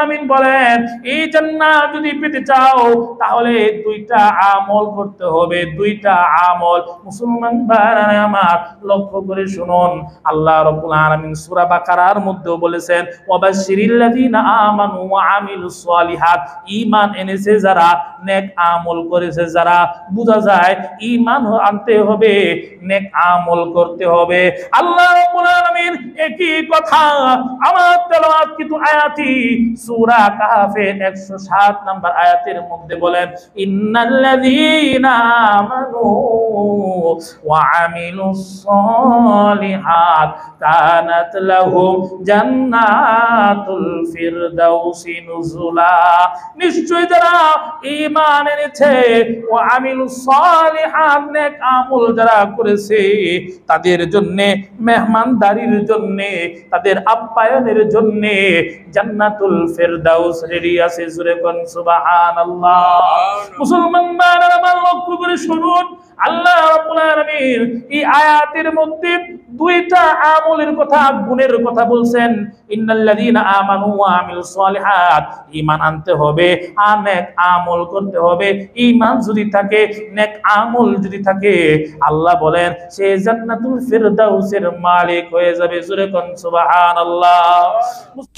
আলামিন বলেন এই জান্নাত যদি পেতে চাও তাহলে দুইটা আমল করতে হবে, দুইটা আমল। মুসলমান ভাইরা আমার লক্ষ্য করে শুনুন, আল্লাহ রাব্বুল আলামিন সূরা বাকারার মধ্যেও বলেছেন ওয়াবাশশিরিল্লাযিনা আমানু ওয়া আমিলুস সালিহাত, ঈমান এনেছে যারা, নেক আমল করেছে যারা। বোঝা যায় ঈমান আনতে হবে, নেক আমল করতে হবে। আল্লাহ রাব্বুল আলামিন একই কথা আমার তেলাওয়াত কিন্তু আয়াতি সূরা কাহফের 107 নম্বর আয়াতের মধ্যে বলেন ইন্নাল্লাযীনা আমানু ওয়া আমিলুস সালিহাত কানাত লাহুম জান্নাতুল ফিরদাউসি নুজুলা। নিশ্চয় যারা ঈমান এনেছে ওয়া আমিলুস সালিহাত, নেক আমল যারা করেছে তাদের জন্য, মেহমানদারির জন্য, তাদের আপ্যায়নের জন্য জান্নাতুল ফিরদাউস রেডি আছে। জোরে কোন সুবহানাল্লাহ। মুসলমান ভাইরা আমার লক্ষ্য করে শুনুন, আল্লাহ রাব্বুল আলামিন এই আয়াতের মধ্যে দুইটা আমলের কথা, গুণের কথা বলছেন। ইন্নাল্লাযীনা আমানু ওয়া আমিলুস সালিহাত, ঈমান আনতে হবে আর নেক আমল করতে হবে। ঈমান যদি থাকে, নেক আমল যদি থাকে, আল্লাহ বলেন সে জান্নাতুল ফিরদাউসের মালিক হয়ে যাবে। জোরে কোন সুবহানাল্লাহ।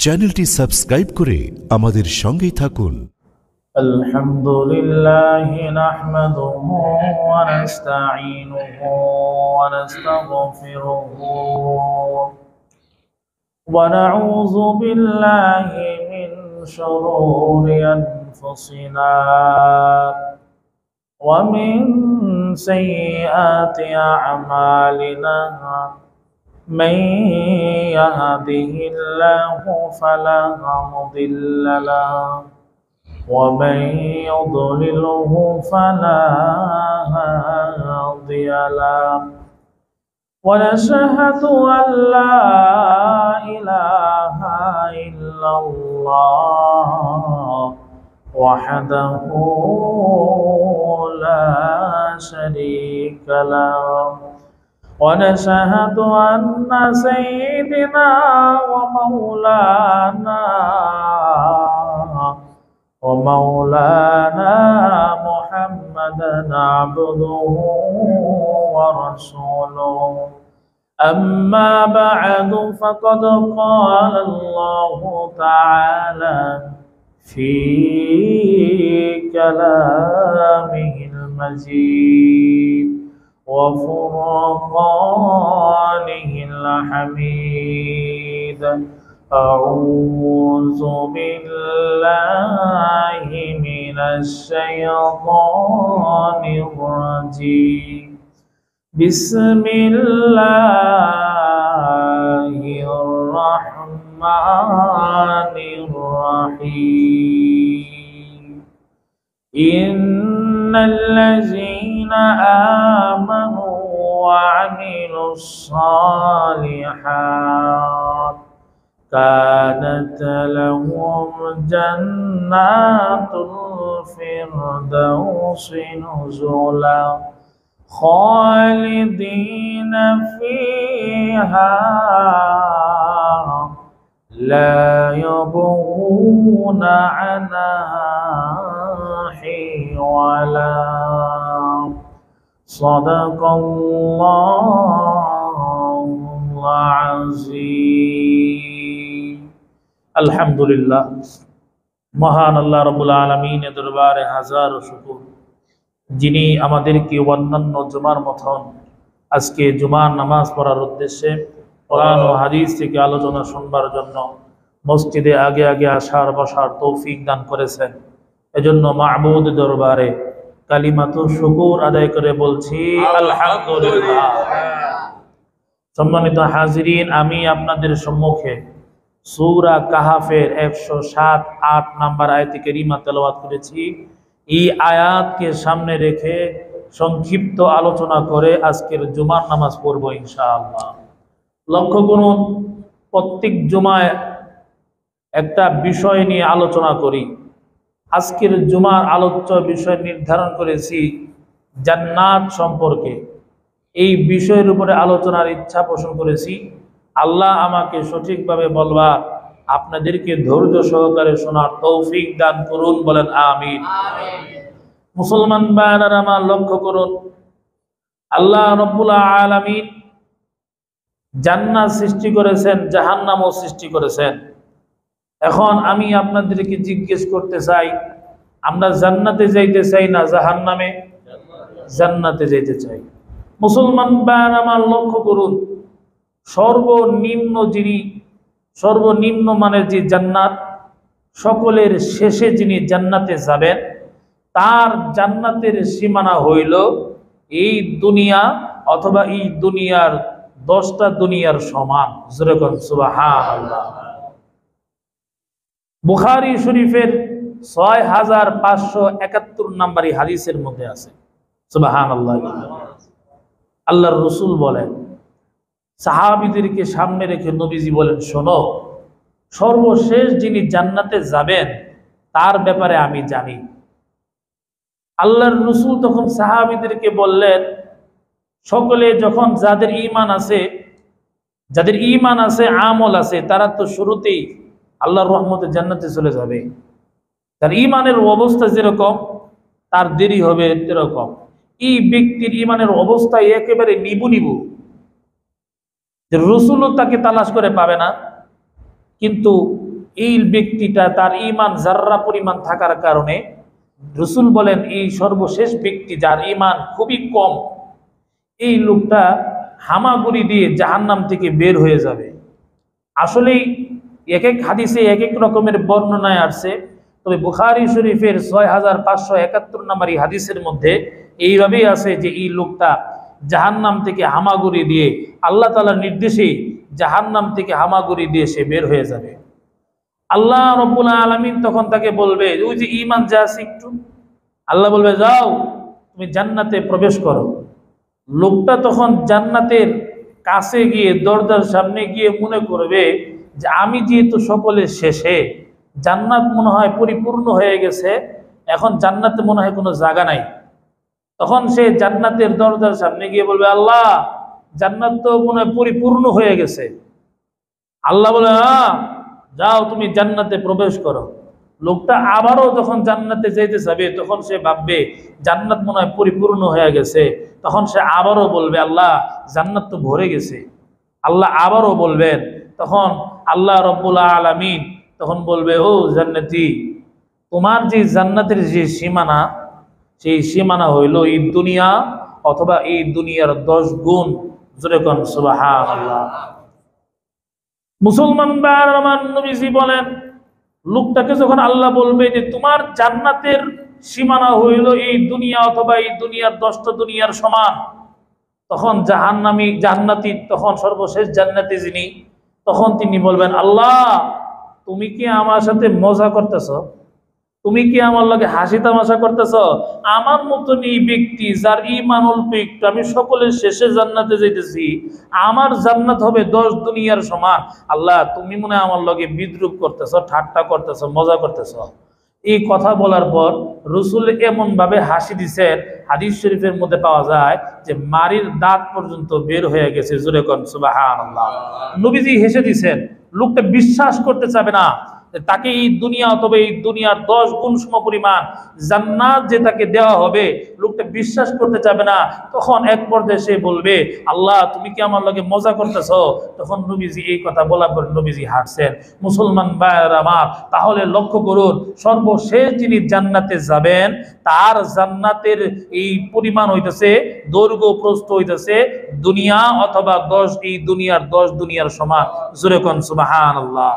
চ্যানেলটি সাবস্ক্রাইব করে আমাদের সঙ্গেই থাকুন। আলহামদুলিল্লাহি নাহমাদুহু ওয়া নাস্তাঈনুহু ওয়া নাস্তাগফিরুহু ওয়া নাউযু বিল্লাহি মিন শুরুরি আনফুসিনা ওয়া মিন সাইয়্যাতি আ'মালিনা মান ইয়াহদিহিল্লাহু ফালা মুদিল্লা লাহু ومن يضلله فلا هادي له ونشهد أن لا إله إلا الله وحده لا شريك له ونشهد أن سيدنا ومولانا محمدا عبده ورسوله أما بعد فقد قال الله تعالى في كلامه المجيد وفرقانه الحميد أعوذ بالله من الشيطان الرجيم بسم الله الرحمن الرحيم إن الذين آمنوا وعملوا الصالحات كانت لهم جنات الفردوس نزلا خالدين فيها لا يبغون عنها حولا صدق الله العظيم। আলহামদুলিল্লাহ, মহান আল্লাহ রাব্বুল আলামিনের দরবারে হাজারো শুকর, যিনি আমাদেরকে অন্যান্য জুমার মতন আজকে জুমার নামাজ পড়ার উদ্দেশ্যে কোরআন ও হাদিস থেকে আলোচনা শুনবার জন্য মসজিদে আগে আগে আসার বসার তৌফিক দান করেছেন। এজন্য মাহবুদ দরবারে কালিমাতু শুকর আদায় করে বলছি আলহামদুলিল্লাহ। সম্মানিত হাজিরিন, আমি আপনাদের সম্মুখে সূরা কাহফের 107-8 নম্বর আয়াতে কারিমা তেলাওয়াত করেছি। এই আয়াতকে সামনে রেখে সংক্ষিপ্ত আলোচনা করে আজকের জুমার নামাজ পড়ব ইনশাআল্লাহ। লক্ষ্য করুন, প্রত্যেক জুমায় একটা বিষয় নিয়ে আলোচনা করি। আজকের জুমার আলোচ্য বিষয় নির্ধারণ করেছি জান্নাত সম্পর্কে। এই বিষয়ের উপরে আলোচনার ইচ্ছা পোষণ করেছি। আল্লাহ আমাকে সঠিকভাবে বলবার আপনাদেরকে ধৈর্য সহকারে শোনার তৌফিক দান করুন, বলেন আমিন। মুসলমান ভাইরা আমার লক্ষ্য করুন, আল্লাহ রাব্বুল আলামিন জান্নাত সৃষ্টি করেছেন, জাহান্নামও সৃষ্টি করেছেন। এখন আমি আপনাদেরকে জিজ্ঞেস করতে চাই, আমরা জান্নাতে যাইতে চাই না জাহান্নামে? জান্নাতে যাইতে চাই। মুসলমান ভাইরা আমার লক্ষ্য করুন, সর্বনিম্ন মানের যে জান্নাত, সকলের শেষে যিনি জান্নাতে যাবেন তার জান্নাতের সীমানা হইল এই দুনিয়া অথবা এই দুনিয়ার 10টা দুনিয়ার সমান। জোরে কোন সুবহানাল্লাহ। বুখারী শরীফের 6571 নম্বরই হাদিসের মধ্যে আছে। সুবহানাল্লাহ। আল্লাহর রাসূল বলেন, সাহাবীদেরকে সামনে রেখে নবীজি বলেন, শোনো, সর্বশেষ যিনি জান্নাতে যাবেন তার ব্যাপারে আমি জানি। আল্লাহর রাসূল তখন সাহাবীদেরকে বললেন, সকলে যখন যাদের ঈমান আছে আমল আছে, তারা তো শুরুতেই আল্লাহর রহমতে জান্নাতে চলে যাবে। তার ঈমানের অবস্থা যেরকম তার দেরি হবে এরকম। এই ব্যক্তির ঈমানের অবস্থা একেবারে নিবু, যে রাসূলও তাকে তালাশ করে পাবে না, কিন্তু এই ব্যক্তিটা তার ঈমান যাররা পরিমাণ থাকার কারণে রাসূল বলেন এই সর্বশেষ ব্যক্তি যার ঈমান খুবই কম, এই লোকটা হামাগুড়ি দিয়ে জাহান্নাম থেকে বের হয়ে যাবে। আসলেই এক এক হাদিসে এক এক রকমের বর্ণনায় আসছে, তবে বুখারী শরীফের 6571 নম্বর এই হাদিসের মধ্যে এইভাবেই আছে যে এই লোকটা জাহান্নাম থেকে হামাগুড়ি দিয়ে, আল্লাহ তাআলার নির্দেশে জাহান্নাম থেকে হামাগুড়ি দিয়ে সে বের হয়ে যাবে। আল্লাহ রাব্বুল আলামিন তখন তাকে বলবে, ওই যে ঈমান যা আছে একটু, আল্লাহ বলবে যাও তুমি জান্নাতে প্রবেশ করো। লোকটা তখন জান্নাতের কাছে গিয়ে দরজার সামনে গিয়ে মনে করবে যে আমি যেহেতু সকলের শেষে, জান্নাত মনে হয় পরিপূর্ণ হয়ে গেছে, এখন জান্নাতে মনে হয় কোনো জায়গা নাই। তখন সে জান্নাতের দরজার সামনে গিয়ে বলবে, আল্লাহ জান্নাত তো মনে হয় পরিপূর্ণ হয়ে গেছে। আল্লাহ বলে, যাও তুমি জান্নাতে প্রবেশ করো। লোকটা আবারও যখন জান্নাতে যেতে যাবে তখন সে ভাববে জান্নাত মনে হয় পরিপূর্ণ হয়ে গেছে। তখন সে আবারও বলবে, আল্লাহ জান্নাত তো ভরে গেছে। আল্লাহ আবারও বলবেন, তখন আল্লাহ রাব্বুল আলামিন তখন বলবে, ও জান্নাতি, তোমার যে জান্নাতের যে সীমানা, সেই সীমানা হইল এই দুনিয়া অথবা এই দুনিয়ার 10 গুণ। জোরে কোন সুবহানাল্লাহ। মুসলমান ভাইরা আমার, নবীজি বলেন, লোকটাকে যখন আল্লাহ বলবে যে তোমার জান্নাতের সীমানা হইল এই দুনিয়া অথবা এই দুনিয়ার 10টা দুনিয়ার সমান, তখন জান্নাতি তখন সর্বশেষ জান্নাতি যিনি, তখন তিনি বলবেন, আল্লাহ তুমি কি আমার সাথে মজা করতেছ? তুমি কি আমার লগে হাসি তামাশা করতেছ? আমার মতন এই ব্যক্তি যার ঈমান অল্প একটু, আমি সকলের শেষে জান্নাতে যাইতেছি, আমার জান্নাত হবে 10 দুনিয়ার সমান। আল্লাহ তুমি মনে হয় আমার লগে বিদ্রুপ করতেছ, ঠাট্টা করতেছ, মজা করতেছ। এই কথা বলার পর রাসূল এমন ভাবে হাসি দিছেন, হাদিস শরীফের মধ্যে পাওয়া যায় যে মারির দাঁত পর্যন্ত বের হয়ে গেছে। জোরে কোন সুবহানাল্লাহ। নবীজি হেসে দিছেন। লোকটা বিশ্বাস করতে চাবে না তাকে এই দুনিয়া অথবা এই দুনিয়ার 10 গুণ সমপরিমাণ জান্নাত যে তাকে দেওয়া হবে, লোকটা বিশ্বাস করতে চাবে না। তখন এক পর্যায়ে সে বলবে, আল্লাহ তুমি কি আমার লগে মজা করতেছ? তখন নবীজি এই কথা বলার পর নবীজি হাসছেন। মুসলমান ভাইরা আমার, তাহলে লক্ষ্য করুন, সর্বশেষ যিনি জান্নাতে যাবেন তার জান্নাতের এই পরিমাণ হইতেছে, দৈর্ঘ্য প্রস্থ হইতেছে দুনিয়া অথবা 10 এই দুনিয়ার 10 দুনিয়ার সমান। জোরে কোন সুবহানাল্লাহ।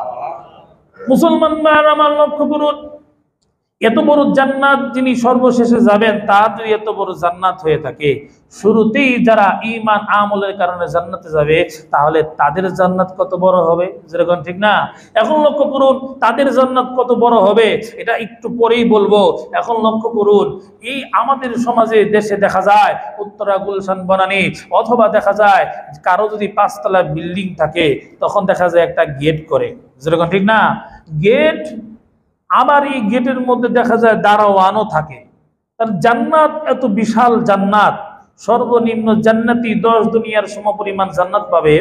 মুসলমান ভাইরা আমার লক্ষ্য করুন, এত বড় জান্নাত যিনি সর্বশেষে যাবেন তার যদি এত বড় জান্নাত হয়ে থাকে, শুরুতেই যারা ঈমান আমলের কারণে জান্নাতে যাবে তাহলে তাদের জান্নাত কত বড় হবে? যেরকম ঠিক না? এখন লক্ষ্য করুন তাদের জান্নাত কত বড় হবে, এটা একটু পরেই বলবো। এখন লক্ষ্য করুন, এই আমাদের সমাজে দেশে দেখা যায় উত্তরা গুলশান বনানী, অথবা দেখা যায় কারো যদি 5 তলা বিল্ডিং থাকে তখন দেখা যায় একটা গেট করে। যেরকম ঠিক না? গেট, আবার এই গেটের মধ্যে দেখা যায় দারোয়ানও থাকে। তার জান্নাত এত বিশাল জান্নাত, সর্বনিম্ন জান্নাতি 10 দুনিয়ার সমপরিমাণ জান্নাত পাবে।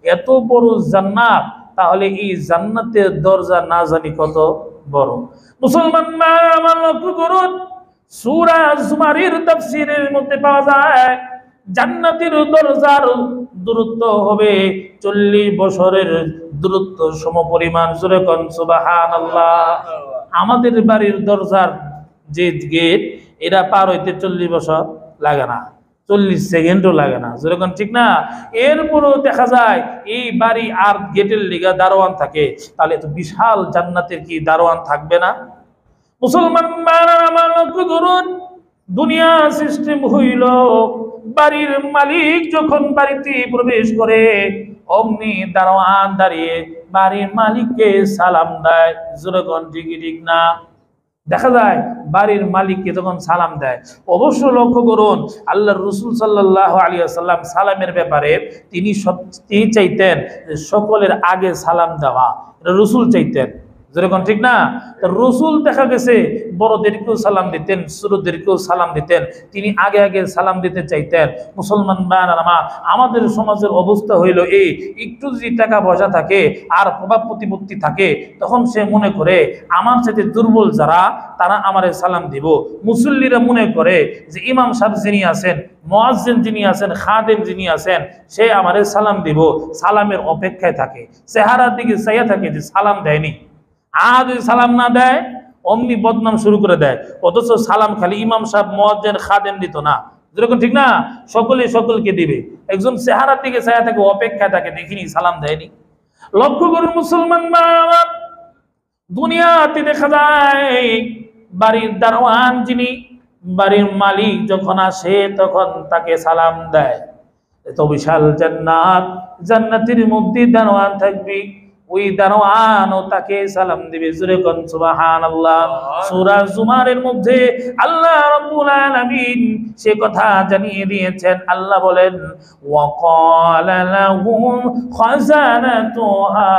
এত বড় জান্নাত তাহলে এই জান্নাতের দরজা না জানি কত বড়। মুসলমান আমার লক্ষ্য করুন, সূরা জুমারের তাফসীরের মধ্যে পাওয়া যায় জান্নাতের দরজার দূরত্ব হবে 40 বছরের দূরত্ব সমপরিমাণ। জোরে কোন সুবহানাল্লাহ। আমাদের বাড়ির দরজার যে গেট, এটা পার হইতে 40 বছর লাগে না, 40 সেকেন্ডও লাগে না। যেরকম ঠিক না? এরপরও দেখা যায় এই বাড়ি আর গেটের লিগা দারোয়ান থাকে, তাহলে তো বিশাল জান্নাতের কি দারোয়ান থাকবে না? মুসলমান আমার লক্ষ্য করুন, দুনিয়া সিস্টেম হইল বাড়ির মালিক যখন বাড়িতে প্রবেশ করে অমনি দারোয়ান দাঁড়িয়ে বাড়ির মালিককে সালাম দেয়। যেরকম ঠিক না? দেখা যায় বাড়ির মালিককে যখন সালাম দেয়, অবশ্য লক্ষ্য করুন আল্লাহর রাসূল সাল্লাল্লাহু আলাইহি ওয়াসাল্লাম সালামের ব্যাপারে তিনি চাইতেন যে সকলের আগে সালাম দেওয়া, এটা রাসূল চাইতেন। যেরকম ঠিক না? রাসূল দেখা গেছে বড়দেরকেও সালাম দিতেন, ছোটদেরকেও সালাম দিতেন, তিনি আগে আগে সালাম দিতে চাইতেন। মুসলমান ভাইরা, আমাদের সমাজের অবস্থা হইল এই, একটু যদি টাকা পয়সা থাকে আর প্রভাব প্রতিপত্তি থাকে, তখন সে মনে করে আমার সাথে দুর্বল যারা তারা আমারে সালাম দিব। মুসল্লিরা মনে করে যে ইমাম সাহেব যিনি আছেন, মুয়াজ্জিন যিনি আছেন, খাদেম যিনি আছেন, সে আমারে সালাম দিব, সালামের অপেক্ষায় থাকে, চেহারার দিকে চাইয়া থাকে যে সালাম দেয়নি। আর যদি সালাম না দেয় অমনি বদনাম শুরু করে দেয়। অথচ সালাম খালি ইমাম সাহেব, মুয়াজ্জিন, খাদেম দিত না। যেরকম ঠিক না? সকলে সকলকে দিবে। একজন চেহারার দিকে চাইয়া থাকে, অপেক্ষায় থাকে, দেখিনি সালাম দেয়নি। লক্ষ্য করুন মুসলমান আমার, দুনিয়াতে দেখা যায় বাড়ির দারোয়ান যিনি, বাড়ির মালিক যখন আসে তখন তাকে সালাম দেয়। এত বিশাল জান্নাত, জান্নাতের মধ্যে দারোয়ান থাকবে, ওই দারোয়ানও তাকে সালাম দিবে। জোরে কোন সুবহানাল্লাহ। সূরা জুমারের মধ্যে আল্লাহ রাব্বুল আলামিন সে কথা জানিয়ে দিয়েছেন। আল্লাহ বলেন, ওয়া ক্বালা লাহুম খাযানাতুহা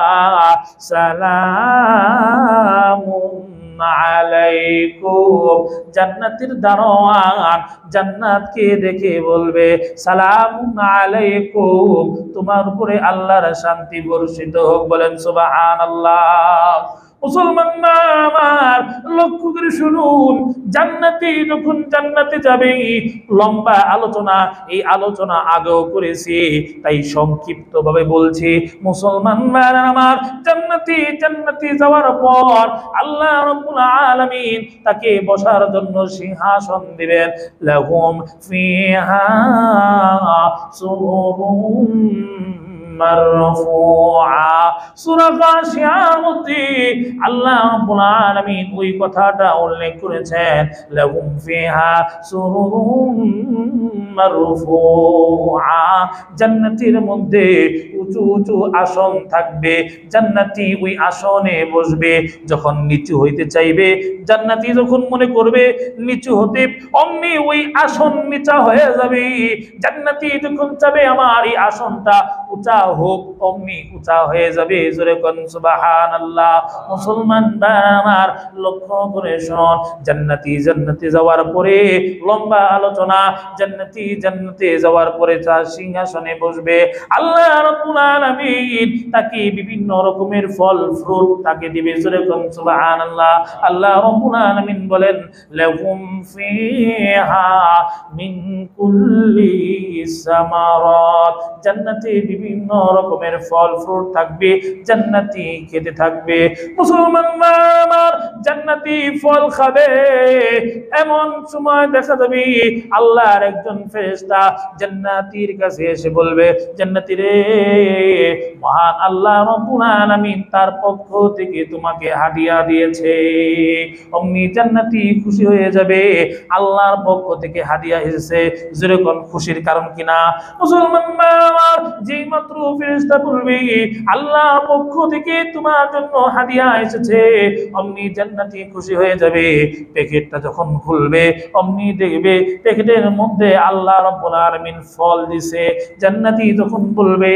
সালামুন আলাইকুম। জান্নাতের দারোয়ান জান্নাতকে দেখে বলবে, সালামুন আলাইকুম, তোমার উপরে আল্লাহর শান্তি বর্ষিত হোক। বলেন সুবহানাল্লাহ। মুসলমান আমার লক্ষ্য করে শুনুন, জান্নাতে যখন জান্নাতে যাবে লম্বা আলোচনা, এই আলোচনা আগেও করেছি, তাই সংক্ষিপ্ত ভাবে বলছি। মুসলমান আমার জান্নাতে যাওয়ার পর আল্লাহ রাব্বুল আলামিন তাকে বসার জন্য সিংহাসন দিবেন। লাহুম ফিহা সুরুরুম মারফুআ। সূরা গাশিয়ার মধ্যে আল্লাহ রাব্বুল আলামিন ওই কথাটা উল্লেখ করেছেন, লাহুম ফিহা সুরুরুম মারফুআ। জান্নাতের মধ্যে উঁচু উঁচু আসন থাকবে, জান্নাতি ওই আসনে বসবে। যখন নিচু হইতে চাইবে, জান্নাতি যখন মনে করবে নিচু হতে, অমনি ওই আসন নিচা হয়ে যাবে। জান্নাতি যখন চাবে আমার এই আসনটা উঁচা হোক, অমনি উঁচা হয়ে যাবে। জোরে কোন সুবহানাল্লাহ। মুসলমান আমার লক্ষ্য করে শুনুন, জান্নাতে যাওয়ার পরে লম্বা আলোচনা, জান্নাতে যাওয়ার পরে তার সিংহাসনে বসবে। আল্লাহ রাব্বুল আলামিন তাকে বিভিন্ন রকমের ফল ফ্রুট তাকে দিবে। জোরে কোন সুবহানাল্লাহ। আল্লাহ রাব্বুল আলামিন বলেন, লাহুম ফিহা মিন কুল্লি সামারাত। জান্নাতে বিভিন্ন রকমের ফল ফ্রুট থাকবে, জান্নাতি খেতে থাকবে। মুসলমান আমার জান্নাতি ফল খাবে, এমন সময় দেখা যাবে আল্লাহর একজন ফেরেশতা জান্নাতীর কাছে এসে বলবে, জান্নাতি রে, মহান আল্লাহ রাব্বুল আলামিন তার পক্ষ থেকে তোমাকে হাদিয়া দিয়েছে। অমনি জান্নাতি খুশি হয়ে যাবে, আল্লাহর পক্ষ থেকে হাদিয়া এসেছে। যেরকম খুশির কারণ কিনা? মুসলমান আমার যেই মাত্র ফেরেশতা বলবে আল্লাহর পক্ষ থেকে তোমার জন্য হাদিয়া এসেছে, অমনি জান্নাতি খুশি হয়ে যাবে। প্যাকেটটা যখন খুলবে অমনি দেখবে প্যাকেটের মধ্যে আল্লাহ রাব্বুল আলামিন ফল দিয়েছে। জান্নাতি যখন বলবে,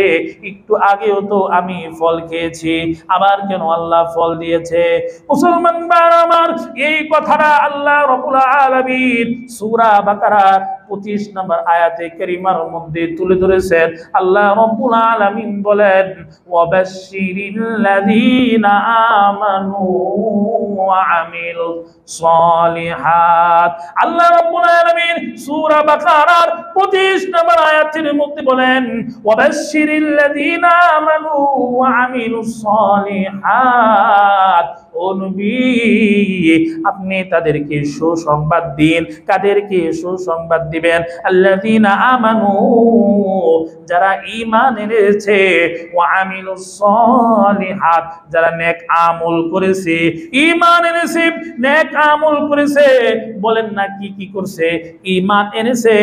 একটু আগেও তো আমি ফল খেয়েছি, আবার কেন আল্লাহ ফল দিয়েছে? মুসলমান আমার এই কথাটা আল্লাহ রাব্বুল আলামিন সূরা বাকারা 25 নম্বর আয়াতে কারিমার মধ্যে তুলে ধরেছেন। আল্লাহ রাব্বুল আলামিন বলেন, ওয়াবাশশিরিল্লাযীনা আমানু ওয়া আমিলুস সালিহাত। আল্লাহ রাব্বুল আলামিন সূরা বাকারার 25 নম্বর আয়াতের মধ্যে বলেন, ওয়াবাশশিরিল্লাযীনা আমানু ওয়া আমিলুস সালিহাত। ও নবী, আপনি তাদেরকে সুসংবাদ দিন। কাদেরকে সুসংবাদ দিবেন? আল্লাযীনা আমানু, যারা ঈমান এনেছে, ওয়া আমিলুস সালিহাত, যারা নেক আমল করেছে। ঈমান এনেছে, নেক আমল করেছে। বলেন না কি কি করছে? ঈমান এনেছে,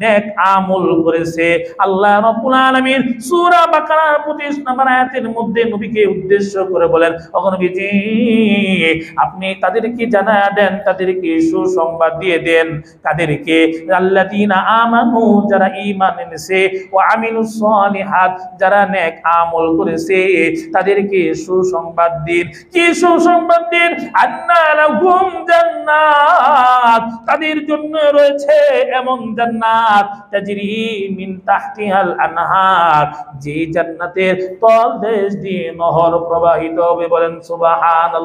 নেক আমল করেছে। আল্লাহ রাব্বুল আলামিন সূরা বাকারার 25 নম্বর আয়াতের মধ্যে নবীকে উদ্দেশ্য করে বলেন, ও নবীজি, আপনি তাদেরকে জানায়া দেন, তাদেরকে সুসংবাদ দিয়ে দেন। তাদেরকে? আল্লাযীনা আমানু, যারা ঈমান এনেছে, ওয়া আমিলুস সালিহাত, যারা নেক আমল করেছে, তাদেরকে সুসংবাদ দিন। কি সুসংবাদ দিন? আন্না লাহুম জান্নাত, তাদের জন্য রয়েছে এমন জান্নাত, তাজরি মিন তাহতিহাল আনহার, যে জান্নাতের তলদেশ দিয়ে নহর প্রবাহিত হবে। বলেন সুবহানাল্লাহ।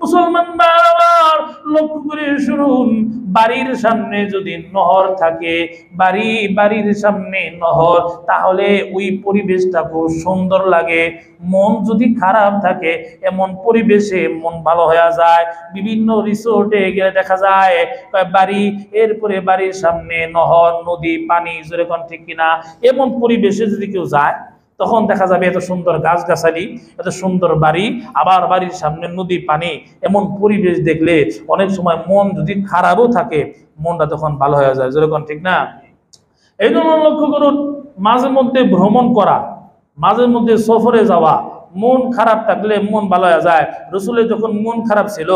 মুসলমান বাবার লক্ষ্য করে শুনুন, বাড়ির সামনে যদি নহর থাকে, বাড়ির সামনে নহর, তাহলে ওই পরিবেশটা খুব সুন্দর লাগে। মন যদি খারাপ থাকে, এমন পরিবেশে মন ভালো হয়ে যায়। বিভিন্ন রিসোর্টে গেলে দেখা যায় বাড়ি, এরপরে বাড়ির সামনে নহর, নদী, পানি, যেরকম ঠিক কিনা, এমন পরিবেশে যদি কেউ যায়, তখন দেখা যাবে এত সুন্দর গাছগাছালি, এত সুন্দর বাড়ি, আবার বাড়ির সামনে নদী, পানি, এমন পরিবেশ দেখলে অনেক সময় মন যদি খারাপও থাকে, মনটা তখন ভালো হয়ে যায়। যেরকম ঠিক না? এই জন্য লক্ষ্য করুন, মাঝে মধ্যে ভ্রমণ করা, মাঝে মধ্যে সফরে যাওয়া, মন খারাপ থাকলে মন ভালো হয়ে যায়। রাসূলের যখন মন খারাপ ছিল,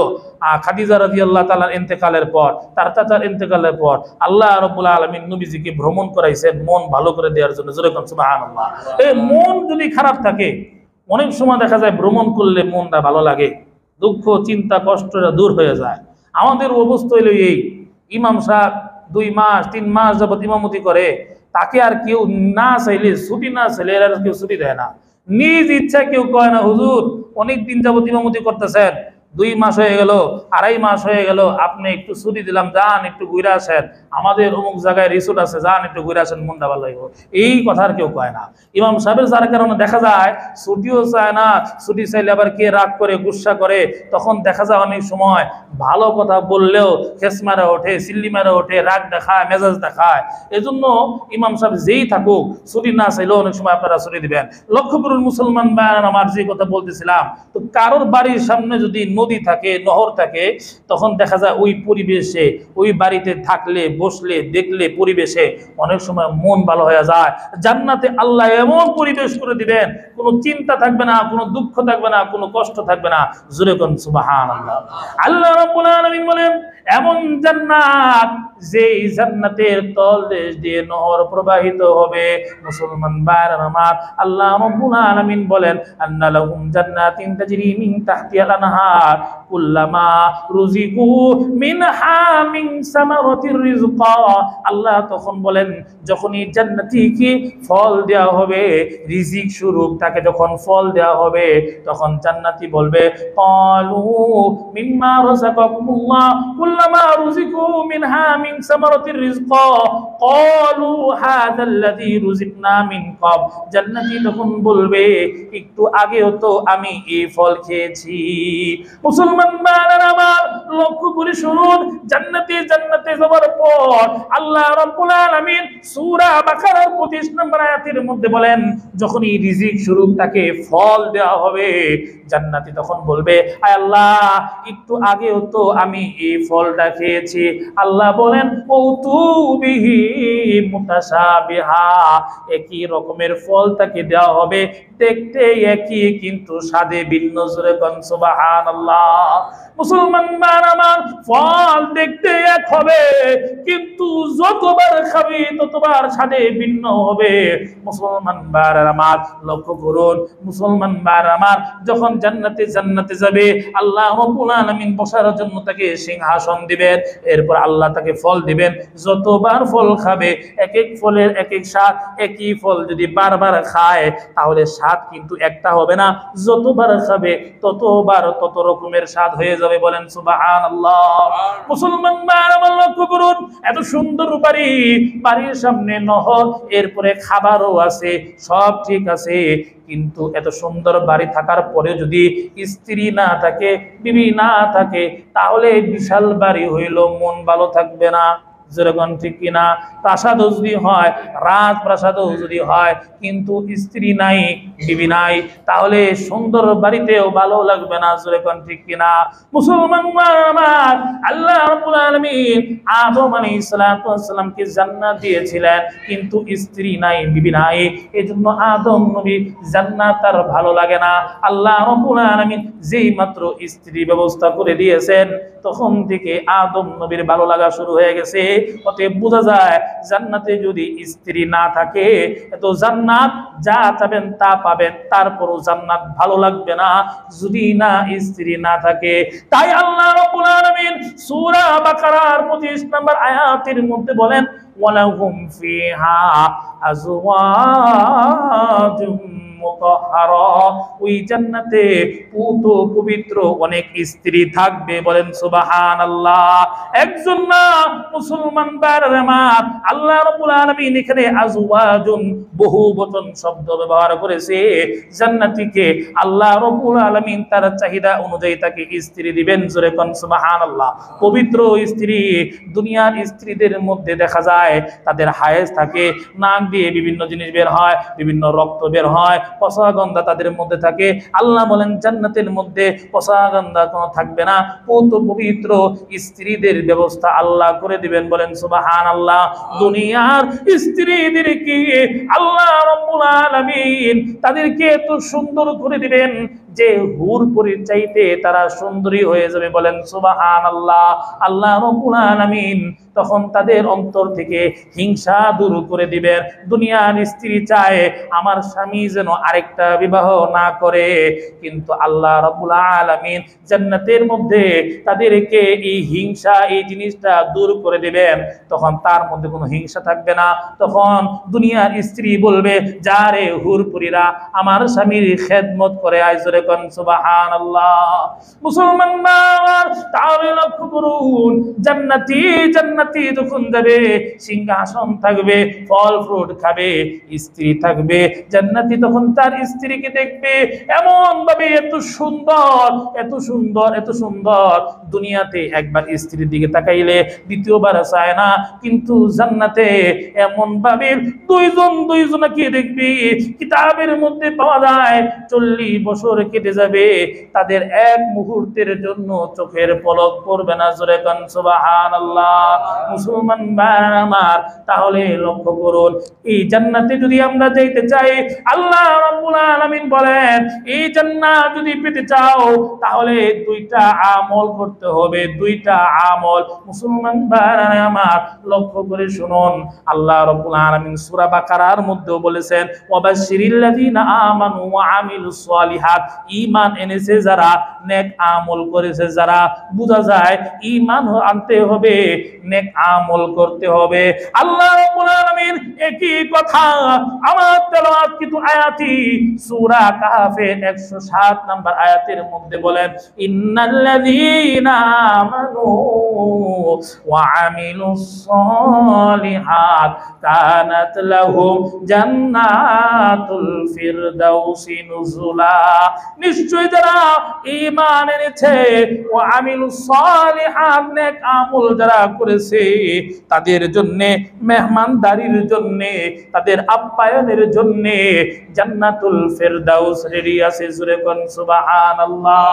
খাদিজা রাদিয়াল্লাহু তাআলার ইন্তেকালের পর, তার চাচার ইন্তেকালের পর, আল্লাহ রাব্বুল আলামিন নবীজিকে ভ্রমণ করাইছেন মন ভালো করে দেওয়ার জন্য। যেরকম সুবহানাল্লাহ। এই মন যদি খারাপ থাকে, অনেক সময় দেখা যায় ভ্রমণ করলে মনটা ভালো লাগে, দুঃখ, চিন্তা, কষ্টটা দূর হয়ে যায়। আমাদের অবস্থা হইল এই, ইমাম সাহেব 2 মাস 3 মাস যাবত ইমামতি করে, তাকে আর কেউ না চাইলে, ছুটি না চাইলে আর কেউ ছুটি দেয় না। নিজ ইচ্ছা কেউ কয় না, হুজুর অনেক দিন যাবত ইমামতি করতেছেন, 2 মাস হয়ে গেল, 2.5 মাস হয়ে গেল, আপনি একটু ছুটি দিলাম, যান একটু ঘুরে আসেন, আমাদের অমুক জায়গায় রিসোর্ট আছে, যান একটু ঘুরে আসেন, মনটা ভালো হইব। এই কথা আর কেউ কয় না। ইমাম সাহেবের যার কারণে দেখা যায় ছুটিও চায় না, ছুটি চাইলে আবার কে রাগ করে, গুসা করে, তখন দেখা যায় অনেক সময় ভালো কথা বললেও খেস মারা ওঠে, সিল্লি মারা ওঠে, রাগ দেখায়, মেজাজ দেখায়। এজন্য ইমাম সাহেব যেই থাকুক, ছুটি না চাইলেও অনেক সময় আপনারা ছুটি দিবেন। লক্ষ্য করুন মুসলমান ভাইরা আমার, যে কথা বলতেছিলাম, তো কারোর বাড়ির সামনে যদি নদী থাকে, নহর থাকে, তখন দেখা যায় ওই পরিবেশে, ওই বাড়িতে থাকলে, বসলে, দেখলে, পরিবেশে অনেক সময় মন ভালো হয়ে যায়। জান্নাতে আল্লাহ এমন পরিবেশ করে দিবেন, কোনো চিন্তা থাকবে না, কোনো দুঃখ থাকবে না, কোনো কষ্ট থাকবে না। জোরে কোন সুবহানাল্লাহ। আল্লাহ রাব্বুল আলামিন বলেন, এমন জান্নাত, যেই জান্নাতের তলদেশ দিয়ে নহর প্রবাহিত হবে। মুসলমান ভাইরা আমার, আল্লাহ রাব্বুল আলামিন বলেন, আন্না লাহুম জান্নাতিন তাজরি মিন তাহতিহাল আনহার কুল্লামা রুজিকু মিনহা মিন সামারাতির রিজকা। আল্লাহ তখন বলেন, যখন এই জান্নাতীকে ফল দেওয়া হবে, রিজিক স্বরূপ তাকে যখন ফল দেওয়া হবে, তখন জান্নাতি বলবে, ক্বালু মিম্মা রাযাকাকুমুল্লাহ কুল্লামা রুজিকু মিনহা মিন সামারাতির রিজকা ক্বালু হাযাল্লাযী রুজিকনা মিন ক্বাব। জান্নাতি তখন বলবে, একটু আগেও তো আমি এই ফল খেয়েছি। মুসলমান ভাইরা আমার, লক্ষ্য করে শুনুন, জান্নাতে যাওয়ার পর আল্লাহ রাব্বুল আলামিন সূরা বাকারার 25 নম্বর আয়াতের মধ্যে বলেন, যখন এই রিজিক স্বরূপ তাকে ফল দেওয়া হবে, জান্নাতি তখন বলবে, আয় আল্লাহ, একটু আগেও তো আমি এই ফলটা খেয়েছি। আল্লাহ বলেন, কৌতু বিহি মুতাশাবিহা, একই রকমের ফল তাকে দেওয়া হবে, দেখতে একই কিন্তু স্বাদে ভিন্ন। জোরে কোন সুবহানাল্লাহ। মুসলমান আমার, ফল দেখতে এক হবে, কিন্তু যতবার খাবি ততবার স্বাদে ভিন্ন হবে। মুসলমান ভাইরা আমার, লক্ষ্য করুন, মুসলমান ভাইরা আমার, যখন জান্নাতে যাবে, আল্লাহ রাব্বুল আলামিন বসার জন্য তাকে সিংহাসন আদম দিবেন, এরপর আল্লাহ তাকে ফল দিবেন। যতবার ফল খাবে, এক এক ফলের এক এক স্বাদ। একই ফল যদি বারবার খায় তাহলে স্বাদ কিন্তু একটা হবে না, যতবার খাবে ততবার তত রকমের স্বাদ হয়ে যাবে। বলেন সুবহানাল্লাহ। মুসলমান ভাইরা আমার লক্ষ্য করুন, এত সুন্দর বাড়ি, বাড়ির সামনে নহর, এরপরে খাবারও আছে, সব ঠিক আছে, কিন্তু এত সুন্দর বাড়ি থাকার পরে যদি স্ত্রী না থাকে, বিবি না থাকে, তাহলে বিশাল বাড়ি হইল মন ভালো থাকবে না। যেরকম ঠিক কিনা? প্রাসাদও যদি হয়, রাজপ্রাসাদও যদি হয়, কিন্তু স্ত্রী নাই, বিবি নাই, তাহলে সুন্দর বাড়িতেও ভালো লাগবে না। যেরকম ঠিক কিনা? মুসলমান আমার আল্লাহ রাব্বুল আলামিন আদম আলাইহিস সালামকে জান্নাত দিয়েছিলেন, কিন্তু স্ত্রী নাই, বিবি নাই, এজন্য আদম নবী জান্নাত তার ভালো লাগে না। আল্লাহ রাব্বুল আলামিন যেই মাত্র স্ত্রী ব্যবস্থা করে দিয়েছেন, তখন থেকে আদম নবীর ভালো লাগা শুরু হয়ে গেছে। অতএব বোঝা যায়, জান্নাতে যদি স্ত্রী না থাকে, এত জান্নাত যা চাবেন তা পাবেন, তারপরও জান্নাত ভালো লাগবে না যদি না স্ত্রী না থাকে। তাই আল্লাহ রাব্বুল আলামিন সূরা বাকারার 25 নম্বর আয়াতের মধ্যে বলেন, ওয়ালাহুম ফিহা আজওয়াজুম মুতাহহারা, ওই জান্নাতে পুত পবিত্র অনেক স্ত্রী থাকবে। বলেন সুবহানাল্লাহ। একজন না, মুসলমান ভাইরা আমার, আল্লাহ রাব্বুল আলামিন এখানে আজওয়াজুন বহুবচন শব্দ ব্যবহার করেছে। জান্নাতীকে আল্লাহ রাব্বুল আলামিন তার চাহিদা অনুযায়ী তাকে স্ত্রী দিবেন। জোরে কোন সুবহানাল্লাহ। পবিত্র স্ত্রী, দুনিয়ার স্ত্রীদের মধ্যে দেখা যায় তাদের হায়েজ থাকে, নাক দিয়ে বিভিন্ন জিনিস বের হয়, বিভিন্ন রক্ত বের হয়, পচা গন্ধা তাদের মধ্যে থাকে। আল্লাহ বলেন জান্নাতের মধ্যে পচা গন্ধা কোনো থাকবে না, পবিত্র স্ত্রীদের ব্যবস্থা আল্লাহ করে দিবেন। বলেন সুবহানাল্লাহ। দুনিয়ার স্ত্রীদেরকে আল্লাহ রাব্বুল আলামিন তাদেরকে এত সুন্দর করে দিবেন যে হুর পরীর চাইতে তারা সুন্দরী হয়ে যাবে। বলেন সুবহানাল্লাহ। আল্লাহ রাব্বুল আলামিন তখন তাদের অন্তর থেকে হিংসা দূর করে দিবেন। দুনিয়ার স্ত্রী চায় আমার স্বামী যেন আরেকটা বিবাহ না করে, কিন্তু আল্লাহ রাব্বুল আলামিন জান্নাতের মধ্যে তাদেরকে এই হিংসা, এই জিনিসটা দূর করে দিবেন। তখন তার মধ্যে কোনো হিংসা থাকবে না। তখন দুনিয়ার স্ত্রী বলবে, যারে হুরপুরীরা আমার স্বামীর খেদমত করে, আইজরে কোন সুবহানাল্লাহ। মুসলমান তাহলে লক্ষ্য করুন, জান্নাতি যখন যাবে, সিংহাসন থাকবে, ফল ফ্রুট খাবে, স্ত্রী থাকবে। জান্নাতি তখন তার স্ত্রীকে দেখবে এমন ভাবে, এত সুন্দর, এত সুন্দর, এত সুন্দর, দুনিয়াতে একবার স্ত্রীর দিকে তাকাইলে দ্বিতীয়বার চায় না, কিন্তু জান্নাতে এমন ভাবে দুইজনকে দেখবি, কিতাবের মধ্যে পাওয়া যায় 40 বছর কেটে যাবে, তাদের এক মুহূর্তের জন্য চোখের পলক পড়বে না। জোরে কোন সুবহানাল্লাহ। মুসলমান ভাইরা আমার, তাহলে লক্ষ্য করুন, এই জান্নাতে যদি আমরা যাইতে চাই, আল্লাহ রাব্বুল আলামিন বলেন এই জান্নাত যদি পেতে চাও তাহলে দুইটা আমল করতে হবে, দুইটা আমল। মুসলমান ভাইরা আমার, লক্ষ্য করে শুনুন, আল্লাহ রাব্বুল আলামিন সূরা বাকারার মধ্যেও বলেছেন, ওয়াবাশশিরিল লাযিনা আমানু ওয়া আমিলুস সালিহাত, ঈমান এনেছে যারা, নেক আমল করেছে যারা। বোঝা যায় ঈমান আনতে হবে, নেক আমল করতে হবে। আল্লাহ রাব্বুল আলামিন একই কথা আমার তেলাওয়াত কিন্তু আয়াতি সূরা কাহফের 107 নম্বর আয়াতের মধ্যে বলেন, ইন্নাল্লাযীনা আমানু ওয়া আমিলুস সালিহাত কানাত লাহুম জান্নাতুল ফিরদাউসি নুজুলা। নিশ্চয় যারা ঈমান এনেছে, ওয়া আমিলুস সালিহাত, নেক আমল যারা করেছে, তাদের জন্য মেহমানদারির জন্য, তাদের আপ্যায়নের জন্য জান্নাতুল ফিরদাউস রেডি আছে। জোরে কোন সুবহানাল্লাহ।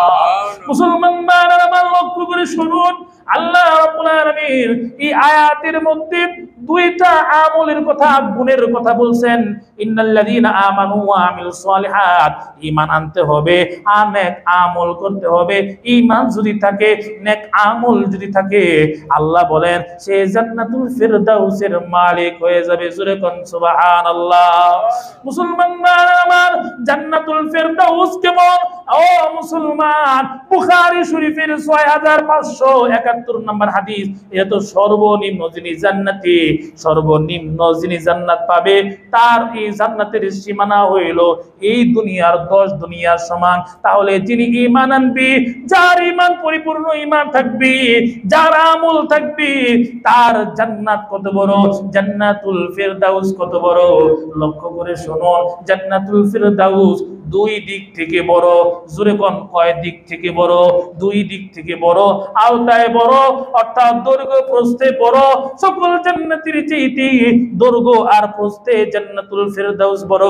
মুসলমান ভাইরা আমার, লক্ষ্য করে শুনুন, আল্লাহ রাব্বুল আলামিন এই আয়াতের মধ্যে দুইটা আমলের কথা, গুণের কথা বলছেন। ইন্নাল্লাযীনা আমানু ওয়া আমিলুস সালিহাত, ঈমান আনতে হবে আর নেক আমল করতে হবে। ঈমান যদি থাকে, নেক আমল যদি থাকে, আল্লাহ বলেন সে জান্নাতুল ফিরদাউসের মালিক হয়ে যাবে। জোরে কোন সুবহানাল্লাহ। মুসলমান আমার, জান্নাতুল ফিরদাউস কেমন? ও মুসলমান, বুখারী শরীফের 6571 নম্বর হাদিস। এটা তো সর্বনিম্ন যিনি জান্নাতি, সর্বনিম্ন যিনি জান্নাত পাবে, তার এই জান্নাতের সীমানা হইল এই দুনিয়ার 10 দুনিয়ার সমান। তাহলে যিনি ঈমান আনবে, যার ঈমান পরিপূর্ণ ঈমান থাকবে, যার আমল থাকবে, তার জান্নাত কত বড়, জান্নাতুল ফিরদাউস কত বড়। লক্ষ্য করে শোনো, জান্নাতুল ফিরদাউস দুই দিক থেকে বড়। জোরে কোন কয় দিক থেকে বড়? দুই দিক থেকে বড়, আওতায় বড়, অর্থাৎ দৈর্ঘ্য প্রস্থে বড়। সকল জান্নাতের চাইতে দৈর্ঘ্য আর প্রস্থে জান্নাতুল ফিরদাউস বড়।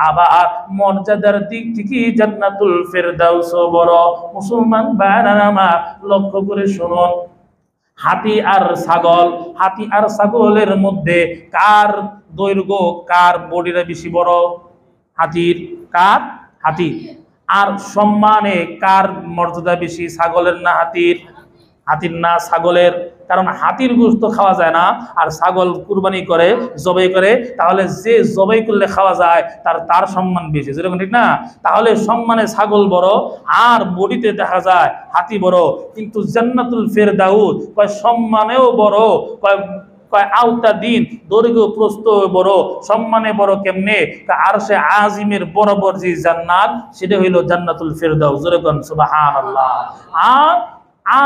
আবার মর্যাদার দিক থেকে জান্নাতুল ফিরদাউস বড়। মুসলমান ভাইরা আমার, লক্ষ্য করে শুনুন, হাতি আর ছাগল, হাতি আর ছাগলের মধ্যে কার দৈর্ঘ্য, কার বডিটা বেশি বড়? হাতির। কার? হাতির। আর সম্মানে কার মর্যাদা বেশি, ছাগলের না হাতির? হাতির না ছাগলের। কারণ হাতির গোশত খাওয়া যায় না, আর ছাগল কুরবানি করে, জবাই করে, তাহলে যে জবাই করলে খাওয়া যায় তার সম্মান বেশি। যেরকম ঠিক না? তাহলে সম্মানে ছাগল বড় আর বডিতে দেখা যায় হাতি বড়। কিন্তু জান্নাতুল ফিরদাউস কয় সম্মানেও বড়, কয় আওতা দিন, দৈর্ঘ্য প্রস্থ বড়, সম্মানে বড়। কেমনে? আরশে আজিমের বরাবর যে জান্নাত, সেটা হইল জান্নাতুল ফিরদাউস। জোরে কোন সুবহানাল্লাহ।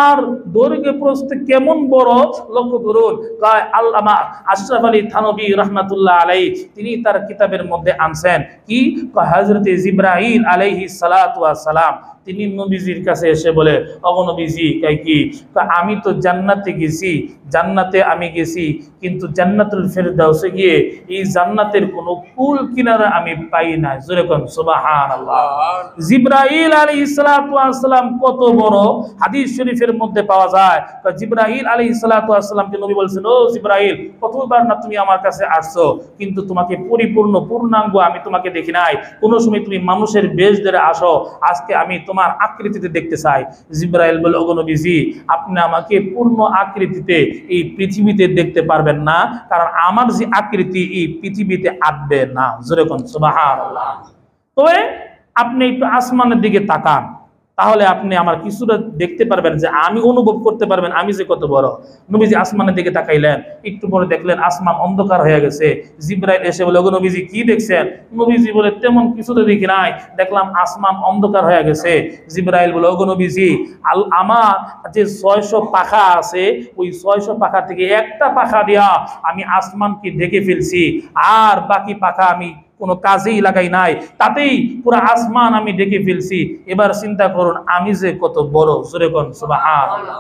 আর দৈর্ঘ্য প্রস্থে কেমন বড় লক্ষ্য করুন। আল্লামা আশরাফ আলী থানভী রাহমাতুল্লাহ আলাইহি তিনি তার কিতাবের মধ্যে আনছেন কি, হযরতে জিবরাইল আলাইহিস সালাতু ওয়াস সালাম তিনি নবীজির কাছে এসে বলে, ওগো নবীজি, কি আমি তো জান্নাতে গেছি, জান্নাতে আমি গেছি, কিন্তু জান্নাতুল ফিরদাউসে গিয়ে এই জান্নাতের কোনো কুল কিনারা আমি পাই না। জোরে কোন সুবহানাল্লাহ। জিবরাইল আলাইহিস সালাতু ওয়াস সালাম কত বড়, হাদিস শরীফের মধ্যে পাওয়া যায়। জিবরাইল আলাইহিস সালাতু ওয়াস সালামকে নবী বলছেন, ও জিবরাইল, কতবার না তুমি আমার কাছে আসছো, কিন্তু তোমাকে পরিপূর্ণ পূর্ণাঙ্গ আমি তোমাকে দেখি নাই। কোনো সময় তুমি মানুষের বেশ ধরে আসো, আজকে আমি তোমার আকৃতিতে দেখতে চাই। জিবরাইল বলে, ওগো নবীজি, আপনি আমাকে পূর্ণ আকৃতিতে এই পৃথিবীতে দেখতে পারবেন না, কারণ আমার যে আকৃতি এই পৃথিবীতে আটবে না। জোরে কোন সুবহানাল্লাহ। তবে আপনি একটু আসমানের দিকে তাকান, তাহলে আপনি আমার কিছুটা দেখতে পারবেন, যে আমি অনুভব করতে পারবেন আমি যে কত বড়। নবীজি আসমানের দিকে তাকাইলেন, একটু পরে দেখলেন আসমান অন্ধকার হয়ে গেছে। জিবরাইল এসে বলে, ওগো নবীজি, কি দেখছেন? নবীজি বলে, তেমন কিছু তো দেখি নাই, দেখলাম আসমান অন্ধকার হয়ে গেছে। জিবরাইল বলে, ওগো নবীজি, আমার যে 600 পাখা আছে, ওই 600 পাখা থেকে একটা পাখা দিয়া আমি আসমানকে ঢেকে ফেলছি, আর বাকি পাখা আমি কোনো কাজেই লাগাই নাই, তাতেই পুরো আসমান আমি ডেকে ফেলছি। এবার চিন্তা করুন আমি যে কত বড়। জোরে কোন সুবহানাল্লাহ।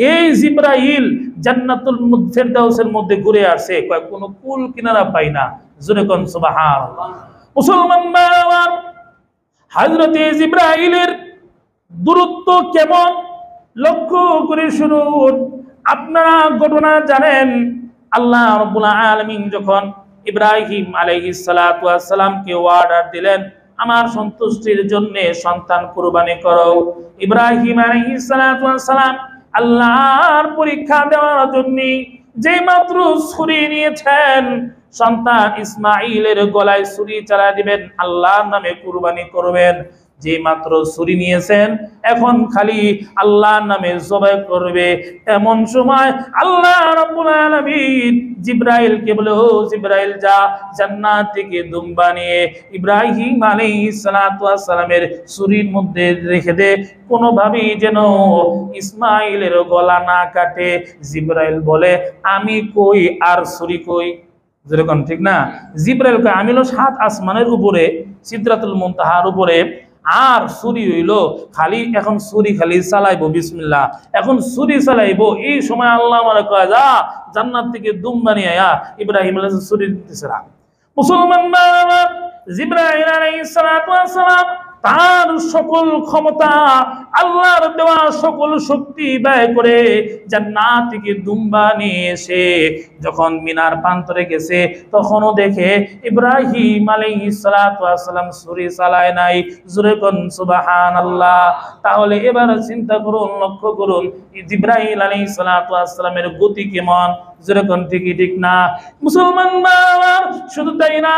এই জিবরাইল জান্নাতুল ফিরদাউসের মধ্যে ঘুরে আসে, কয় কোনো কুল কিনারা পাই না। জোরে কোন সুবহানাল্লাহ। মুসলমান ভাইরা, হযরতে জিবরাইলের দূরত্ব কেমন লক্ষ্য করে শুনুন। আপনারা ঘটনা জানেন, আল্লাহ রাব্বুল আলামিন যখন ইব্রাহিম আলাইহিস সালাতু ওয়াস সালামকে অর্ডার দিলেন, আমার সন্তুষ্টির জন্য সন্তান কুরবানি করো। ইব্রাহিম আলাইহিস সালাতু ওয়াস সালাম আল্লাহর পরীক্ষা দেওয়ার জন্য যেই মাত্র ছুরি নিয়েছেন, সন্তান ইসমাঈলের গলায় ছুরি চালিয়ে দিবেন, আল্লাহর নামে কুরবানি করবেন, যে মাত্র ছুরি নিয়েছেন এখন খালি আল্লাহর নামে জবাই করবে। এমন সময় আল্লাহ রাব্বুল আলামিন জিবরাইলকে বলে, ও জিবরাইল, যা জান্নাত থেকে দুম্বা নিয়ে ইব্রাহিম আলাইহিস সালাতু ওয়াস সালামের ছুরির মধ্যে রেখে দে, কোনোভাবেই যেন ইসমাঈলের গলা না কাটে। জিবরাইল বলে, আমি কই আর ছুরি কই? যেরকম ঠিক না? জিবরাইল কয়, আমি হলো 7 আসমানের উপরে, সিদরাতুল মুনতাহার উপরে, আর ছুরি হইলো খালি, এখন ছুরি খালি চালাইবো বিসমিল্লাহ, এখন ছুরি চালাইবো। এই সময় আল্লাহ আমারে কয়, যা জান্নাত থেকে দুম্বা নিয়ে আয়া। ইব্রাহিম আলাইহিস ছুরি দিতেছে না। মুসলমান জিবরাইল আলাইহিস সালাতু ওয়াস সালাম তার সকল ক্ষমতা, আল্লাহর দেওয়া সকল শক্তি ব্যয় করে জান্নাত থেকে দুম্বা নিয়ে এসে যখন মিনার প্রান্তরে গেছে, তখনও দেখে ইব্রাহিম আলাইহিস সালাতু ওয়াস সালাম ছুরি চালায় নাই। জোরে কোন সুবহানাল্লাহ। তাহলে এবার চিন্তা করুন, লক্ষ্য করুন জিবরাইল আলাইহিস সালাতু ওয়াস সালামের গতি কেমন। যেরকম ঠিকই ঠিক না মুসলমান বাবা? শুধু তাই না,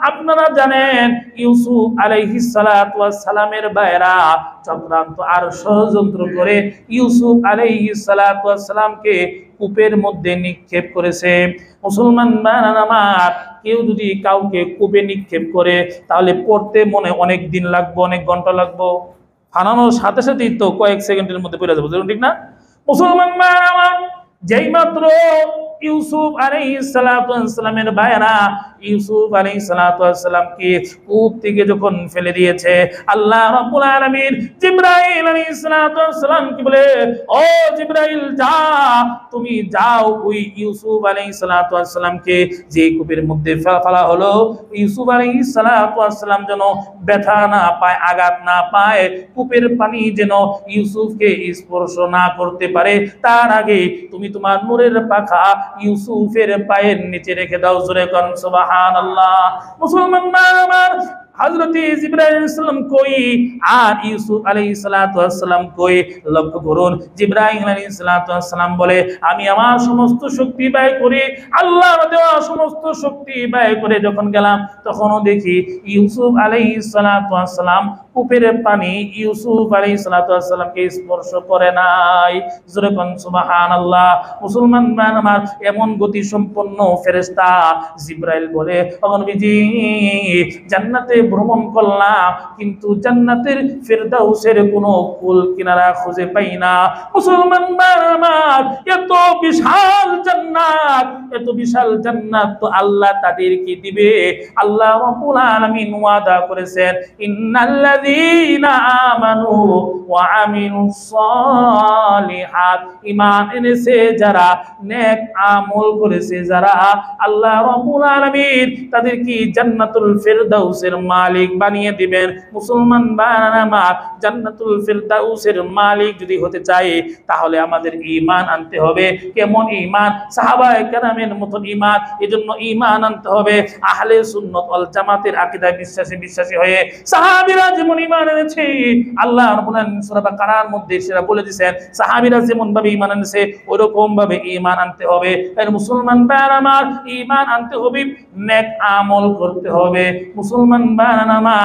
আপনারা জানেন ইউসুফ আলাইহিস সালাতু ওয়াস সালামের ভাইরা চক্রান্ত আর ষড়যন্ত্র করে ইউসুফ আলাইহিস সালাতু ওয়াস সালামকে কূপের মধ্যে নিক্ষেপ করেছে। মুসলমান বাবা আমার, কেউ যদি কাউকে কূপে নিক্ষেপ করে তাহলে পড়তে মনে অনেক দিন লাগবে, অনেক ঘন্টা লাগবে, ফানানোর সাথে সাথেই তো কয়েক সেকেন্ডের মধ্যে পড়ে যাবে, ঠিক না? মুসলমান বাবা আমার, যেই মাত্র ইউসুফ আলাইহিস সালাতু ওয়াস সালামের ভাইরা ইউসুফ আলাইহিস সালাতু ওয়াস সালামকে কূপ থেকে যখন ফেলে দিয়েছে, আল্লাহ রাব্বুল আলামিন জিবরাইল আলাইহিস সালাতু ওয়াস সালামকে বলে, ও জিবরাইল যা, তুমি যাও ওই ইউসুফ আলাইহিস সালাতু ওয়াস সালামকে যে কূপের মধ্যে ফেলা হলো, ইউসুফ আলাইহিস সালাতু ওয়াস সালাম যেন ব্যথা না পায়, আঘাত না পায়, কূপের পানি যেন ইউসুফকে স্পর্শ না করতে পারে, তার আগে তুমি তোমার নূরের পাখা ইউসুফের পায়ের নিচে রেখে দাও। জোরে কোন সুবহানাল্লাহ। মুসলমান আমার, হযরত জিবরাইল আলাইহিস সালাম কই আর ইউসুফ আলাইহিস সালাতু ওয়াস সালাম কই? লক্ষ্য করুন, জিবরাইল আলাইহিস সালাতু ওয়াস সালাম বলে, আমি আমার সমস্ত শক্তি ব্যয় করে, আল্লাহর দেওয়া সমস্ত শক্তি ব্যয় করে যখন গেলাম, তখনও দেখি ইউসুফ আলাইহিস সালাতু ওয়াস সালাম কূপের পানি ইউসুফ আলাইহিস সালাতু ওয়াস সালামকে স্পর্শ করে নাই। জোরে কোন সুবহানাল্লাহ। মুসলমান ভাই আমার, এমন গতি সম্পন্ন ফেরেশতা জিবরাইল বলে, ও নবীজি জান্নাতে ভ্রমণ করলাম কিন্তু জান্নাতের ফেরদাউসের কোনো কুল কিনারা খুঁজে পাই না। মুসলমান ভাই আমার, এত বিশাল জান্নাত, এত বিশাল জান্নাত তো আল্লাহ তাদেরকে দিবে। আল্লাহ রাব্বুল আলামিন ওয়াদা করেছেন, ইন্নাল্লাযীনা আমানু ওয়া আমিলুস সালিহাত, ঈমান এনেছে যারা, নেক আমল করেছে যারা, আল্লাহ রাব্বুল আলামিন তাদেরকে জান্নাতুল ফেরদাউসের মালিক বানিয়ে দিবেন। মুসলমান বানামা, জান্নাতুল ফেরদাউসের মালিক যদি হতে চাই তাহলে আমাদের ঈমান আনতে হবে। কেমন ঈমান? সাহাবায়ে কেরামের মতন ঈমান। এজন্য ঈমান আনতে হবে আহলে সুন্নাত ওয়াল জামাতের আকীদায় বিশ্বাসী হয়ে। সাহাবীরা যেমন ঈমান এনেছে, আল্লাহ রাব্বুল আলামিন সূরা বাকারার মধ্যে সেটা বলে দিয়েছেন, সাহাবীরা যেমন ভাবে ঈমান এনেছে ওইরকম ভাবে ঈমান আনতে হবে। এর মুসলমান বানামা, ঈমান আনতে হবে, নেক আমল করতে হবে। মুসলমান বানামা,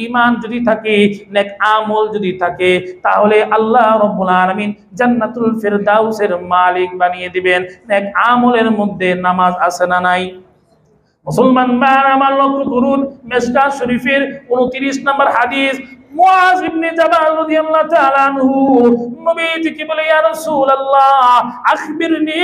ঈমান যদি থাকে, নেক আমল যদি থাকে, তাহলে আল্লাহ রাব্বুল আলামিন জান্নাতুল ফেরদাউসের মালিক বানিয়ে দিবেন। নেক আমলের মধ্যে নামাজ আছে না নাই? মুসলমান বানামা, লক্ষ্য করুন মিশকাত শরীফের 29 নম্বর হাদিস, মুআজ ইবনে জাবাল রাদিয়াল্লাহু তাআলা আনহু নবীজিকে বলে, ইয়া রাসূলুল্লাহ আখবিরনি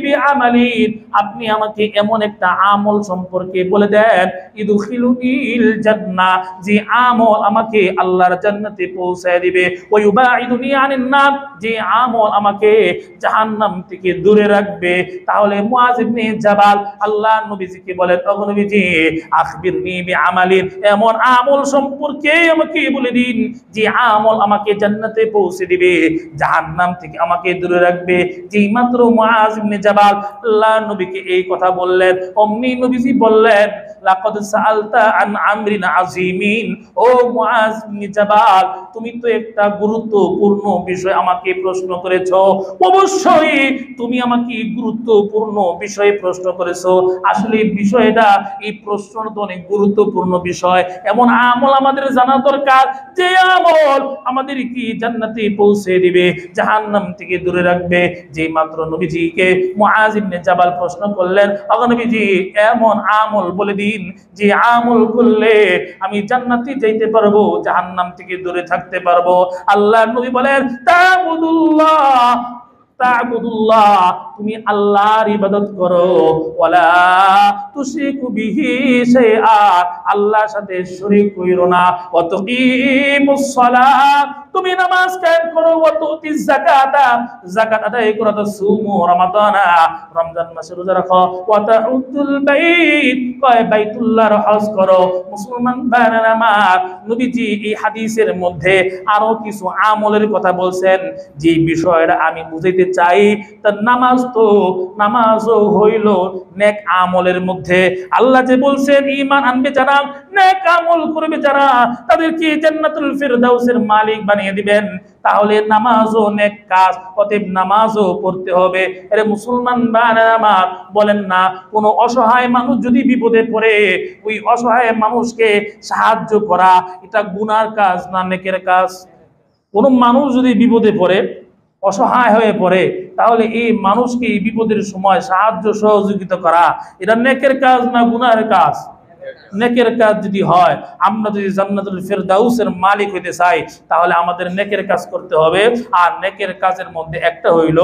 বিআমালিন, আপনি আমাকে এমন একটা আমল সম্পর্কে বলে দেন, ইদখিলুনিল জান্নাহ, যে আমল আমাকে আল্লাহর জান্নাতে পৌঁছায় দিবে, ওয়া ইউবাইদুনি আনিন নার, যে আমল আমাকে জাহান্নাম থেকে দূরে রাখবে। তাহলে মুআজ ইবনে জাবাল আল্লাহর নবীজিকে বলেন, ও নবীজি আখবিরনি বিআমালিন, এমন আমল সম্পর্কে আমাকে বলে দিন যে আমল আমাকে জান্নাতে পৌঁছে দিবে, জাহান্নাম থেকে আমাকে দূরে রাখবে। যেই মাত্র মুআজ ইবনে জাবাল আল্লাহর নবীকে এই কথা বললেন, অমনি নবীজি বললেন, লাকাদ সাআলতা আন আমরিন আযীমিন, ও মুআজ ইবনে জাবাল, তুমি তো একটা গুরুত্বপূর্ণ বিষয় আমাকে প্রশ্ন করেছো। অবশ্যই তুমি আমাকে গুরুত্বপূর্ণ বিষয়ে প্রশ্ন করেছো। আসলে বিষয়টা, এই প্রশ্নটা তো অনেক গুরুত্বপূর্ণ বিষয়। এমন আমল আমাদের জানা দরকার যে আমল আমাদের কি জান্নাতে পৌঁছে দিবে, জাহান্নাম থেকে দূরে রাখবে। যে মাত্র নবীজিকে মুআজ ইবনে জাবাল প্রশ্ন করলেন, ও নবীজি এমন আমল বলে দিন যে আমল করলে আমি জান্নাতে যেতে পারবো, জাহান্নাম থেকে দূরে থাকতে পারবো। আল্লাহর নবী বলেন, তাবুদুল্লাহ তা'বুদুল্লাহ, তুমি আল্লাহর ইবাদত করো, ওয়ালা তুশরিকু বিহি শাইআ, আল্লাহর সাথে শরীক কইরো না, ওয়া তুকিমুস সালাত, তুমি নামাজ কায়েম করো, ওয়া তুতিজ যাকাতা, যাকাত আদায় করো, তাসুমু রমাদানা, রমজান মাসে রোজা রাখো, ওয়া তাউদ্দুল বাইত, কয় বাইতুল্লাহর হজ করো। মুসলমান ভাইরা আমার, নবীজি এই হাদিসের মধ্যে আরো কিছু আমলের কথা বলছেন, যে বিষয়টা আমি বুঝাইতে চাই। তা নামাজও হইল নেক আমলের মধ্যে। আল্লাহ যে বলছেন ঈমান আনবে যারা, নেক আমল করবে যারা, তাদেরকে জান্নাতুল ফিরদাউসের মালিক বানিয়ে দিবেন। তাহলে নামাজও নেক কাজ, অতএব নামাজও পড়তে হবে। আরে মুসলমান ভাইরা আমার, বলেন না, কোনো অসহায় মানুষ যদি বিপদে পড়ে, ওই অসহায় মানুষকে সাহায্য করা এটা গুনার কাজ না নেকের কাজ? কোনো মানুষ যদি বিপদে পড়ে, অসহায় হয়ে পড়ে, তাহলে এই মানুষকে এই বিপদের সময় সাহায্য সহযোগিতা করা এটা নেকের কাজ না গুনার কাজ? নেকের কাজ যদি হয়, আমরা যদি জান্নাতুল ফিরদাউসের মালিক হইতে চাই, তাহলে আমাদের নেকের কাজ করতে হবে। আর নেকের কাজের মধ্যে একটা হইল,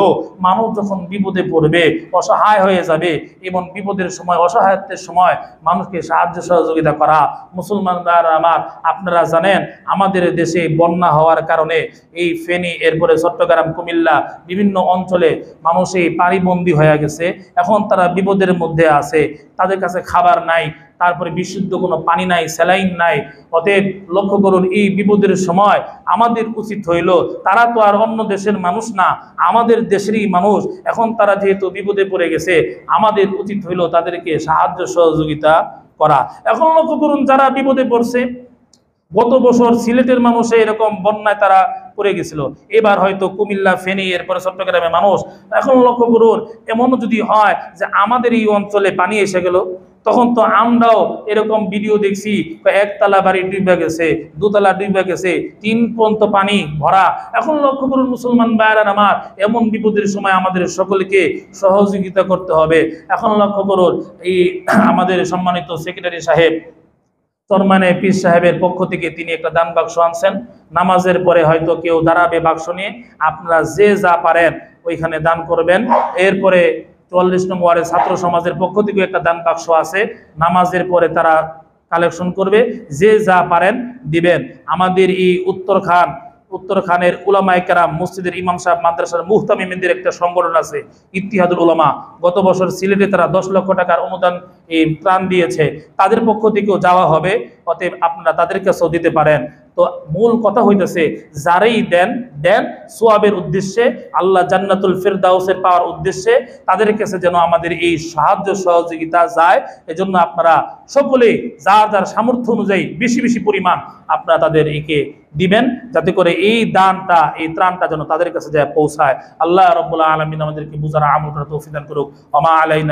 মানুষ যখন বিপদে পড়বে, অসহায় হয়ে যাবে, এবং বিপদের সময়, অসহায়ত্বের সময় মানুষকে সাহায্য সহযোগিতা করা। মুসলমান ভাইরা আমার, আপনারা জানেন আমাদের দেশে বন্যা হওয়ার কারণে এই ফেনী, এরপরে চট্টগ্রাম, কুমিল্লা, বিভিন্ন অঞ্চলে মানুষ এই পানিবন্দী হয়ে গেছে। এখন তারা বিপদের মধ্যে আছে, তাদের কাছে খাবার নাই, তারপরে বিশুদ্ধ কোনো পানি নাই, স্যালাইন নাই। অতএব লক্ষ্য করুন, এই বিপদের সময় আমাদের উচিত হইল, তারা তো আর অন্য দেশের মানুষ না, আমাদের দেশেরই মানুষ। এখন তারা যেহেতু বিপদে পড়ে গেছে, আমাদের উচিত হইল তাদেরকে সাহায্য সহযোগিতা করা। এখন লক্ষ্য করুন, যারা বিপদে পড়ছে, গত বছর সিলেটের মানুষে এরকম বন্যায় তারা পড়ে গেছিল, এবার হয়তো কুমিল্লা, ফেনী, এরপরে চট্টগ্রামে মানুষ। এখন লক্ষ্য করুন, এমনও যদি হয় যে আমাদের এই অঞ্চলে পানি এসে গেল, তখন তো আমরাও এরকম ভিডিও দেখছি, একতলা বাড়ি ডুবে গেছে, দোতলা ডুবে গেছে, 3 পর্যন্ত পানি ভরা। এখন লক্ষ্য করুন মুসলমান ভাইরা আমার, এমন বিপদের সময় আমাদের সকলকে সহযোগিতা করতে হবে। এখন লক্ষ্য করুন, এই আমাদের সম্মানিত সেক্রেটারি সাহেব, চরমানে পীর সাহেবের পক্ষ থেকে তিনি একটা দান বাক্স আনছেন। নামাজের পরে হয়তো কেউ দাঁড়াবে বাক্স নিয়ে, আপনারা যে যা পারেন ওইখানে দান করবেন। এরপরে 44 নম্বর ওয়ার্ডের ছাত্র সমাজের পক্ষ থেকে একটা দান বাক্স আছে, নামাজের পরে তারা কালেকশন করবে, যে যা পারেন দিবেন। আমাদের এই উত্তরখানের উলামায়ে কেরাম, মসজিদের ইমাম সাহেব, মাদ্রাসার মুহতামিমদের একটা সংগঠন আছে, ইত্তিহাদুল উলামা। গত বছর সিলেটে তারা 10 লক্ষ টাকার অনুদান ত্রাণ দিয়েছে, তাদের পক্ষ থেকেও যাওয়া হবে। অতএব আপনারা তাদের কাছেও দিতে পারেন। তো মূল কথা হইতেছে, যারাই দেন সোয়াবের উদ্দেশ্যে, আল্লাহ জান্নাতুল ফিরদাউসের পাওয়ার উদ্দেশ্যে, তাদের কাছে যেন আমাদের এই সাহায্য সহযোগিতা যায়। এজন্য আপনারা সকলে যার যার সামর্থ্য অনুযায়ী বেশি বেশি পরিমাণ আপনারা তাদের একে দিবেন, যাতে করে এই দানটা, এই ত্রাণটা যেন তাদের কাছে যায় পৌঁছায়। আল্লাহ রাব্বুল আলামিন আমাদেরকে বুঝার আমল করার তৌফিক দান করুক। ওয়া মা আলাইনা